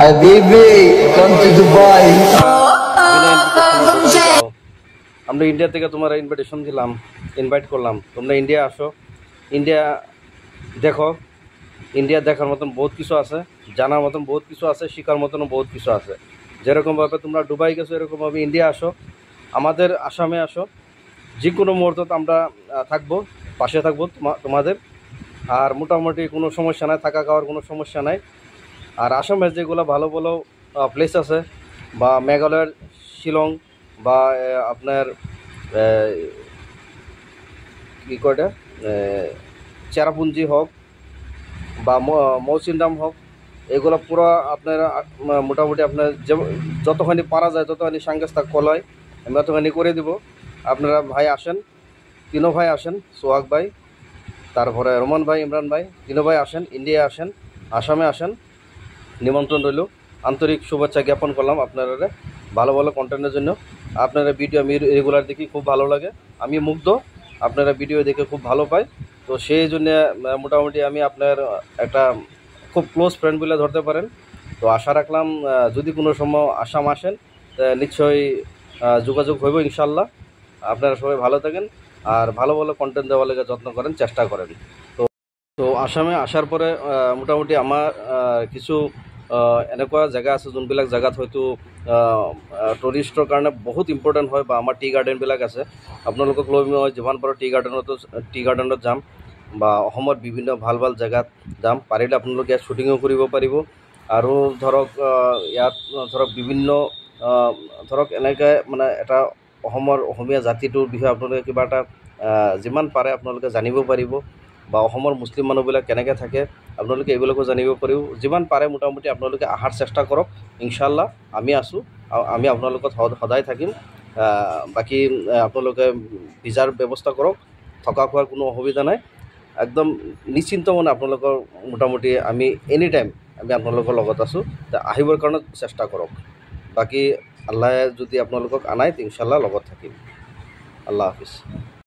Habibi, come to Dubai. আমরা India থেকে তোমার ইনভাইটেশন দিলাম, ইনভাইট করলাম, তোমরা ইন্ডিয়া আসো, ইন্ডিয়া দেখো। ইন্ডিয়া দেখার মতন বহুত কিছু আছে, জানার মতন বহুত কিছু আছে, শেখার মতনও বহুত কিছু আছে। যেরকমভাবে তোমরা দুবাই গেছো এরকমভাবে ইন্ডিয়া আসো, আমাদের আসামে আসো। যে কোনো মুহূর্তে আমরা থাকবো, পাশে থাকবো তোমাদের। আর মোটামুটি কোনো সমস্যা নাই, থাকা খাওয়ার কোনো সমস্যা নাই। আর আসামের যেগুলো ভালো ভালো প্লেস আছে, বা মেঘালয়ের শিলং, বা আপনার কী কয়টা চেরাপুঞ্জি হোক বা মৌসিনরাম হোক, এগুলো পুরো আপনারা মোটামুটি আপনার যতখানি পারা যায় ততখানি সাংস্তা কলয় আমি অতখানি করে দিব। আপনারা ভাই আসেন, তিনো ভাই আসেন, সোহাগ ভাই, তারপরে রোমান ভাই, ইমরান ভাই, তিনো ভাই আসেন, ইন্ডিয়া আসেন, আসামে আসেন। নিমন্ত্রণ রইল, আন্তরিক শুভেচ্ছা জ্ঞাপন করলাম আপনারা ভালো ভালো কন্টেন্টের জন্য। আপনারা ভিডিও আমি রেগুলার দেখি, খুব ভালো লাগে, আমি মুগ্ধ, আপনারা ভিডিও দেখে খুব ভালো পাই। তো সেই জন্য মোটামুটি আমি আপনার একটা খুব ক্লোজ ফ্রেন্ড বলে ধরতে পারেন। তো আশা রাখলাম যদি কোনো সময় আসাম আসেন নিশ্চয়ই যোগাযোগ হইব ইনশাল্লাহ। আপনারা সবাই ভালো থাকেন আর ভালো ভালো কন্টেন্ট দেওয়ার লেগে যত্ন করেন, চেষ্টা করেন। তো আসামে আসার পরে মোটামুটি আমাৰ কিছু এনেকুৱা জেগা আছে যোনবিলাক জেগাত হয়তো টুৰিষ্টৰ কাৰণে বহুত ইম্পৰ্টেণ্ট হয়, বা আমাৰ টি গাৰ্ডেনবিলাক আছে। আপোনালোকক লৈ মই যিমান পাৰোঁ টি গাৰ্ডেনত যাম, বা অসমত বিভিন্ন ভাল ভাল জেগাত যাম। পাৰিলে আপোনালোকে ইয়াত শ্বুটিঙো কৰিব পাৰিব। আৰু ধৰক ইয়াত ধৰক বিভিন্ন ধৰক এনেকৈ মানে এটা অসমীয়া জাতিটোৰ বিষয়ে আপোনালোকে কিবা এটা যিমান পাৰে আপোনালোকে জানিব পাৰিব, বা অসমৰ মুছলিম মানুহবিলাক কেনেকৈ থাকে আপোনালোকে এইবিলাকো জানিব পাৰিব। যিমান পাৰে মোটামুটি আপোনালোকে অহাৰ চেষ্টা কৰক, ইনশাল্লাহ আমি আছোঁ, আমি আপোনালোকৰ সদায় থাকিম। বাকী আপোনালোকে ভিজাৰ ব্যৱস্থা কৰক, থকা খোৱাৰ কোনো অসুবিধা নাই, একদম নিশ্চিন্ত মনে আপোনালোকৰ মোটামুটি আমি এনি টাইম আমি আপোনালোকৰ লগত আছোঁ। আহিবৰ কাৰণে চেষ্টা কৰক। বাকী আল্লাহে যদি আপোনালোকক আনাই ইনশাল্লাহ লগত থাকিম। আল্লাহ হাফিজ।